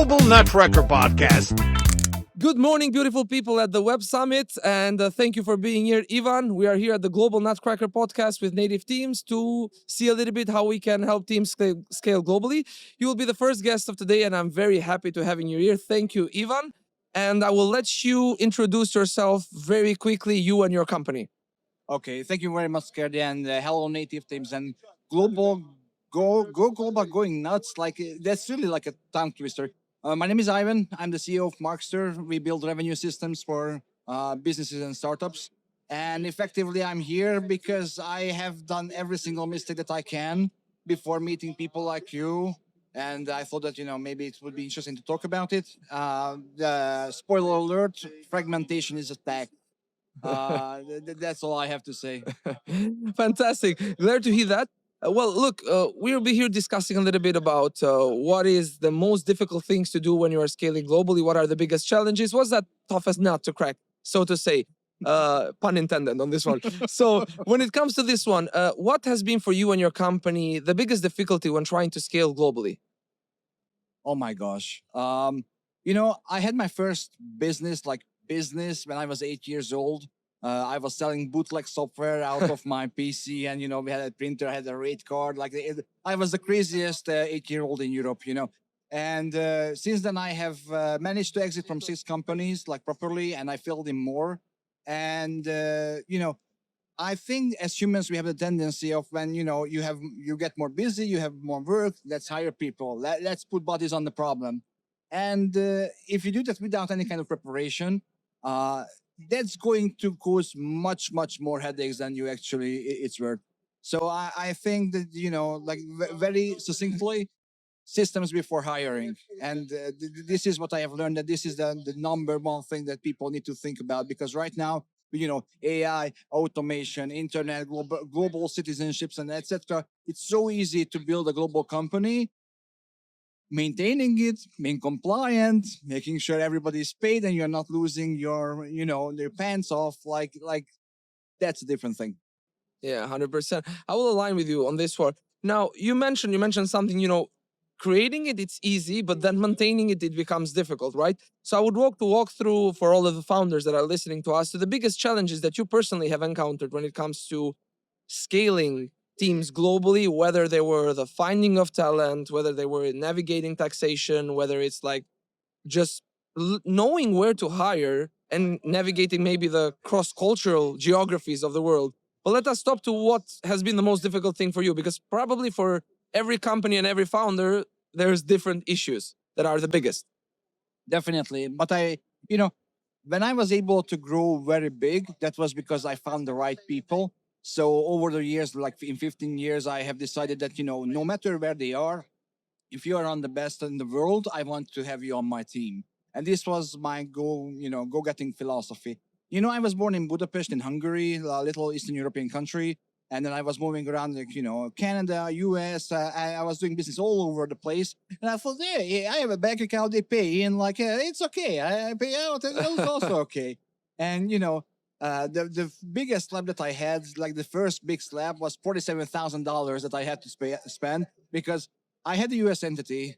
Global Nutcracker Podcast. Good morning, beautiful people at the Web Summit, and thank you for being here, Ivan. We are here at the Global Nutcracker Podcast with native teams to see a little bit how we can help teams scale globally. You will be the first guest of today, and I'm very happy to having you here. Thank you, Ivan. And I will let you introduce yourself very quickly, you and your company. Okay, thank you very much, Skerdi, and hello, native teams and global, go global, going nuts. That's really like a tongue twister. My name is Ivan. I'm the CEO of Markster. We build revenue systems for businesses and startups. And effectively, I'm here because I have done every single mistake that I can before meeting people like you. And I thought that maybe it would be interesting to talk about it. The spoiler alert: fragmentation is attack. That's all I have to say. Fantastic. Glad to hear that. Look, we'll be here discussing a little bit about what is the most difficult things to do when you are scaling globally. What are the biggest challenges? What's that toughest nut to crack, so to say? Pun intended on this one. So when it comes to this one, what has been for you and your company the biggest difficulty when trying to scale globally? Oh my gosh. I had my first business when I was 8 years old. I was selling bootleg software out of my PC, and we had a printer, I had a rate card. I was the craziest 8-year-old in Europe. And since then, I have managed to exit from 6 companies properly, and I filled in more. And I think as humans, we have the tendency of when you get more busy, you have more work. Let's hire people. Let's put bodies on the problem. And if you do that without any kind of preparation, that's going to cause much more headaches than you actually it's worth. So I think that very succinctly, systems before hiring. And this is what I have learned, that this is the number one thing that people need to think about, because right now, AI, automation, internet, global citizenships, and etc. It's so easy to build a global company. Maintaining it, being compliant, making sure everybody's paid, and you're not losing your pants off. That's a different thing. Yeah, 100%. I will align with you on this one. Now, you mentioned something, creating it's easy, but then maintaining it becomes difficult, right? So I would walk through for all of the founders that are listening to us to the biggest challenges that you personally have encountered when it comes to scaling teams globally, whether they were the finding of talent, whether they were navigating taxation, whether it's like just knowing where to hire and navigating maybe the cross-cultural geographies of the world. But let us stop to what has been the most difficult thing for you, because probably for every company and every founder, there's different issues that are the biggest. Definitely. But when I was able to grow very big, that was because I found the right people. So over the years, like in 15 years, I have decided that, no matter where they are, if you are on the best in the world, I want to have you on my team. And this was my go-getting philosophy. I was born in Budapest in Hungary, a little Eastern European country. And then I was moving around, Canada, US. I was doing business all over the place. And I thought, yeah, I have a bank account, they pay in, it's okay. I pay out, and it's also okay. And, the biggest slab that I had, like the first big slab, was $47,000 that I had to spend, because I had a US entity.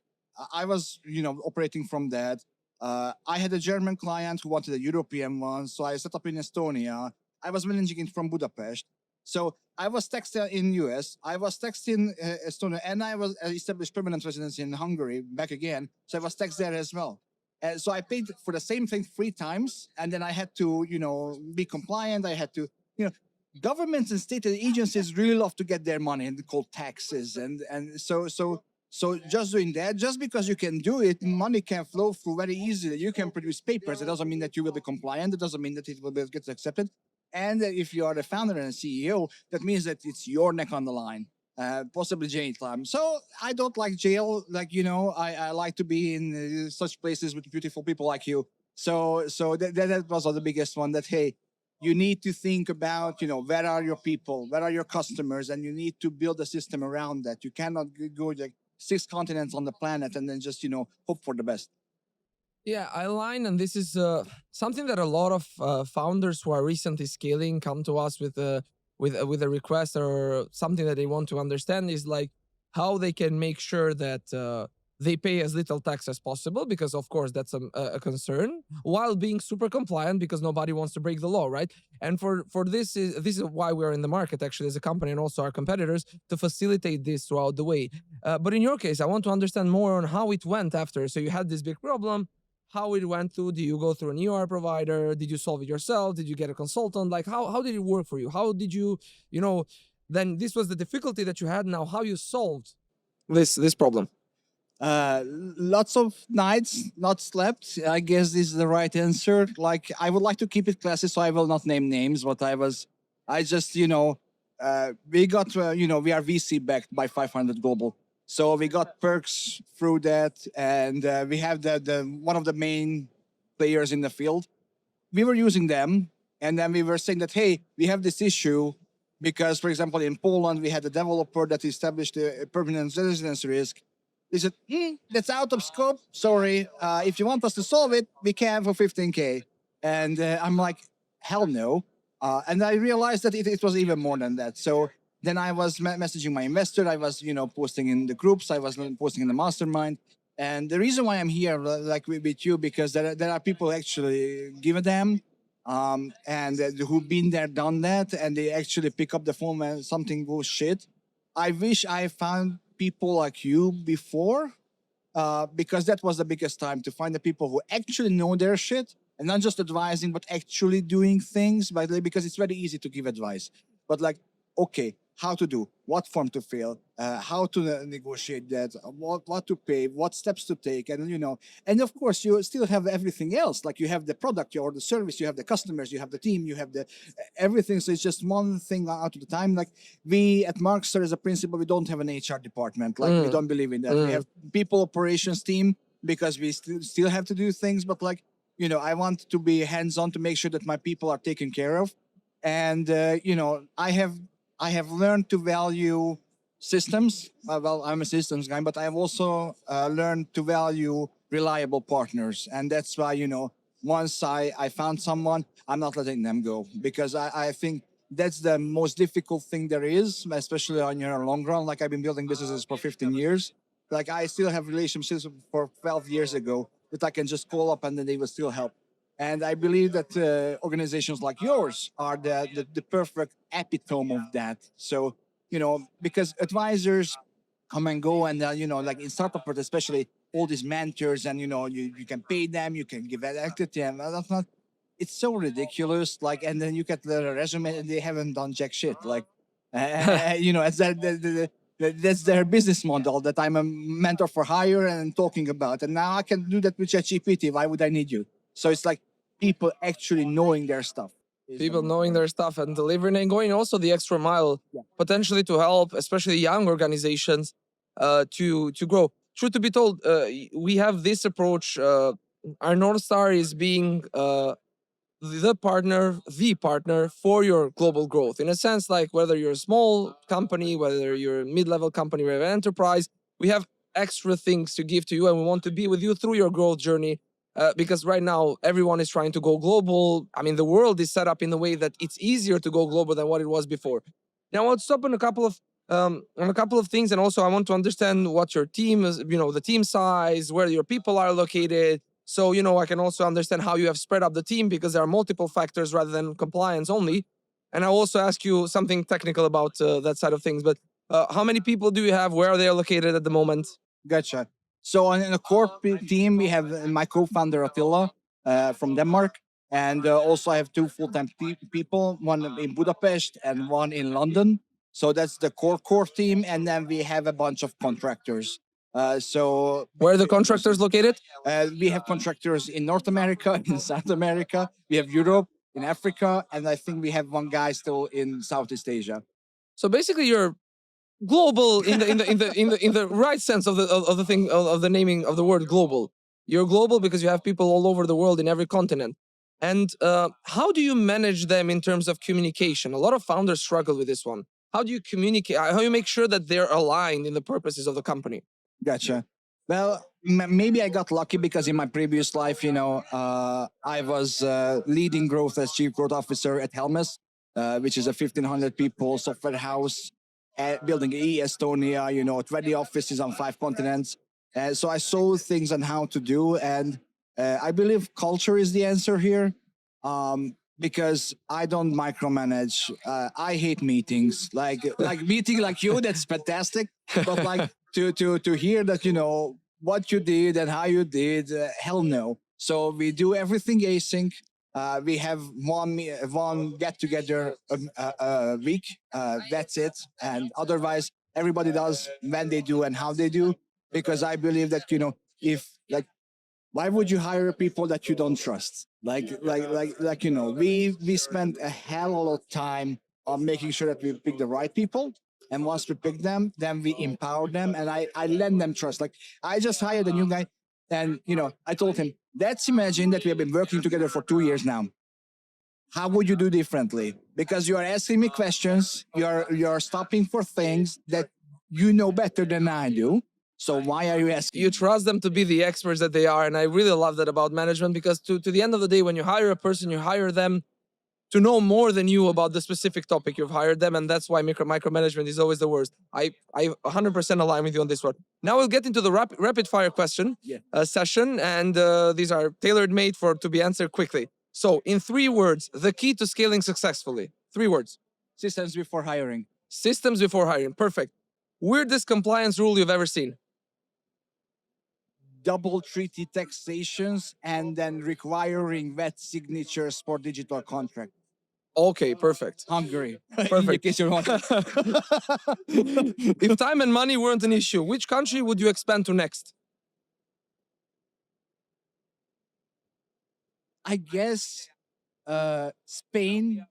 I was, operating from that. I had a German client who wanted a European one, so I set up in Estonia. I was managing it from Budapest. So I was taxed in US, I was taxed in Estonia, and I was established permanent residence in Hungary back again. So I was taxed there as well. So I paid for the same thing 3 times, and then I had to, be compliant. I had to, governments and state agencies really love to get their money, and called taxes, and so just doing that, just because you can do it, money can flow through very easily. You can produce papers. It doesn't mean that you will be compliant. It doesn't mean that it will get accepted. And if you are the founder and CEO, that means that it's your neck on the line, possibly jail time. So I don't like jail. I like to be in such places with beautiful people like you. So that was the biggest one, that, hey, you need to think about, where are your people, where are your customers, and you need to build a system around that. You cannot go 6 continents on the planet and then just, hope for the best. Yeah, I align, and this is something that a lot of founders who are recently scaling come to us with a request or something that they want to understand is like how they can make sure that they pay as little tax as possible because, of course, that's a concern, while being super compliant because nobody wants to break the law, right? And for this is why we're in the market actually as a company and also our competitors to facilitate this throughout the way. But in your case, I want to understand more on how it went after. So you had this big problem. How it went through? Do you go through an ER provider? Did you solve it yourself? Did you get a consultant? Like how did it work for you? How did you, you know, then this was the difficulty that you had. Now how you solved this problem? Lots of nights not slept. I guess this is the right answer. Like I would like to keep it classy, so I will not name names. But I just, we got, we are VC backed by 500 Global, so we got perks through that, and we have the one of the main players in the field. We were using them, and then we were saying that hey, we have this issue because, for example, in Poland we had a developer that established a permanent residence risk. They said, that's out of scope. Sorry. If you want us to solve it, we can for 15K. And I'm like, hell no. And I realized that it was even more than that. So then I was messaging my investor. I was, posting in the groups. I was posting in the mastermind. And the reason why I'm here, like with you, because there are people actually give a damn, and who've been there, done that, and they actually pick up the phone when something goes shit. I wish I found people like you before, because that was the biggest time to find the people who actually know their shit and not just advising, but actually doing things. Because it's very easy to give advice, but like, okay, how to do, what form to fill, how to negotiate that, what to pay, what steps to take, and of course you still have everything else. Like you have the product, or the service, you have the customers, you have the team, you have the everything. So it's just one thing out of the time. Like we at Markster, as a principle, we don't have an HR department. Like we don't believe in that. We have people operations team because we still have to do things, but like, I want to be hands-on to make sure that my people are taken care of. And I have learned to value systems. Well, I'm a systems guy, but I have also learned to value reliable partners. And that's why, once I found someone, I'm not letting them go, because I think that's the most difficult thing there is, especially on your long run. Like I've been building businesses for 15 years. Like I still have relationships for 12 years ago that I can just call up and then they will still help. And I believe that organizations like yours are the perfect epitome of that. So, because advisors come and go, and, like in startup world, especially all these mentors, and, you can pay them, you can give that equity, and that's not, it's so ridiculous. Like, and then you get the resume and they haven't done jack shit. Like, it's that's their business model, that I'm a mentor for hire and talking about. And now I can do that with ChatGPT. Why would I need you? So it's like people actually knowing their stuff. People knowing their stuff and delivering and going also the extra mile, Yeah. potentially to help, especially young organizations, to grow. Truth to be told, we have this approach. Our North Star is being the partner for your global growth. In a sense, like whether you're a small company, whether you're a mid-level company, or an enterprise, we have extra things to give to you, and we want to be with you through your growth journey. Because right now everyone is trying to go global. I mean, the world is set up in a way that it's easier to go global than what it was before. Now, I want to stop on a couple of things, and also I want to understand what your team is. The team size, where your people are located. So I can also understand how you have spread up the team, because there are multiple factors rather than compliance only. And I'll also ask you something technical about that side of things. But how many people do you have? Where are they located at the moment? Gotcha. So in the core team, we have my co-founder Attila from Denmark, and also I have two full-time people, one in Budapest and one in London. So that's the core team, and then we have a bunch of contractors. So Where are the contractors located? we have contractors in North America, in South America. We have Europe, in Africa, and I think we have one guy still in Southeast Asia. So basically, you're global in the right sense of the thing of the naming of the word global. You're global because you have people all over the world in every continent. And how do you manage them in terms of communication? A lot of founders struggle with this one. How do you communicate? How do you make sure that they're aligned in the purposes of the company? Gotcha. Well, maybe I got lucky because in my previous life, I was leading growth as chief growth officer at Helmes, which is a 1,500 people software house, building E Estonia, 20 offices on 5 continents. So I saw things on how to do, and I believe culture is the answer here. Because I don't micromanage. I hate meetings. Like meeting like you, that's fantastic. But like to hear that what you did and how you did, hell no. So we do everything async. We have one get together a week. That's it. And otherwise, everybody does when they do and how they do. Because I believe that if like why would you hire people that you don't trust? We spend a hell of a lot of time on making sure that we pick the right people. And once we pick them, then we empower them, and I lend them trust. Like I just hired a new guy, and I told him, let's imagine that we have been working together for 2 years now. How would you do differently? Because you are asking me questions, you're stopping for things that you know better than I do. So why are you asking? You trust them to be the experts that they are, and I really love that about management, because to the end of the day, when you hire a person, you hire them to know more than you about the specific topic you've hired them, and that's why micromanagement is always the worst. I 100% align with you on this one. Now we'll get into the rapid fire question session, and these are tailored made to be answered quickly. So, in 3 words, the key to scaling successfully. 3 words. Systems before hiring. Systems before hiring. Perfect. Weirdest compliance rule you've ever seen? Double treaty taxations and then requiring wet signatures for digital contract. Okay, perfect. Hungary. Perfect. In case you're wondering. If time and money weren't an issue, which country would you expand to next? I guess Spain,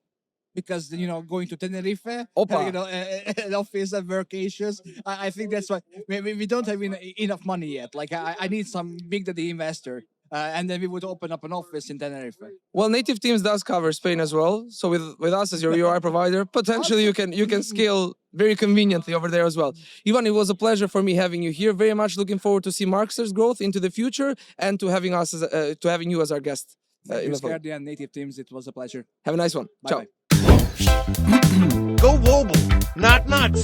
because going to Tenerife, Opa. An office and vacations. I think that's why we don't have enough money yet. Like I need some big daddy investor, and then we would open up an office in Tenerife. Well, Native Teams does cover Spain as well. So with us as your UI provider, potentially you can scale very conveniently over there as well. Ivan, it was a pleasure for me having you here. Very much looking forward to see Markster's growth into the future and to having us to having you as our guest. Thank you, Skerdi and Native Teams. It was a pleasure. Have a nice one. Bye Ciao. bye. Go global, not nuts.